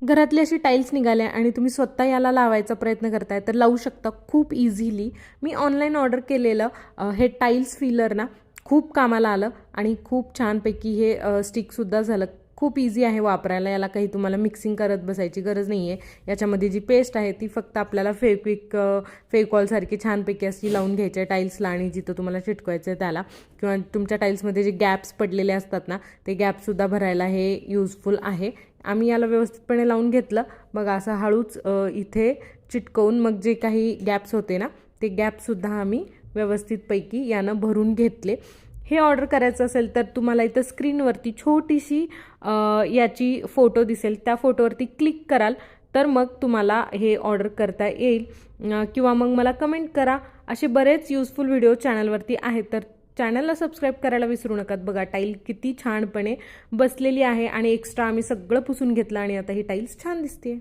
घरातली अशी टाईल्स निघाल्या आणि तुम्ही स्वतः याला लावायचा प्रयत्न करताय तर लावू शकता खूप इझिली. मी ऑनलाईन ऑर्डर केलेलं हे टाईल्स फिलर ना खूप कामाला आलं आणि खूप छानपैकी हे स्टिकसुद्धा झालं. खूप इझी आहे वापरायला. याला काही तुम्हाला मिक्सिंग करत बसायची गरज नाही आहे. याच्यामध्ये जी पेस्ट आहे ती फक्त आपल्याला फेविकॉलसारखी छानपैकी अशी लावून घ्यायची आहे टाईल्सला आणि जिथं तुम्हाला चिटकवायचं आहे त्याला, किंवा तुमच्या टाईल्समध्ये जे गॅप्स पडलेले असतात ना ते गॅपसुद्धा भरायला हे युजफुल आहे. आम्ही याला व्यवस्थितपणे लावून घेतलं. मग असं हळूच इथे चिटकवून मग जे काही गॅप्स होते ना ते गॅपसुद्धा आम्ही व्यवस्थितपैकी यानं भरून घेतले. हे ऑर्डर करायचं असेल तर तुम्हाला इथं स्क्रीनवरती छोटीशी याची फोटो दिसेल, त्या फोटोवरती क्लिक कराल तर मग तुम्हाला हे ऑर्डर करता येईल. किंवा मग मला कमेंट करा. असे बरेच युजफुल व्हिडिओ चॅनलवरती आहेत तर चॅनलला सबस्क्राईब करायला विसरू नका. बघा टाईल किती छानपणे बसलेली आहे आणि एक्स्ट्रा आम्ही सगळं पुसून घेतलं आणि आता ही टाईल्स छान दिसते.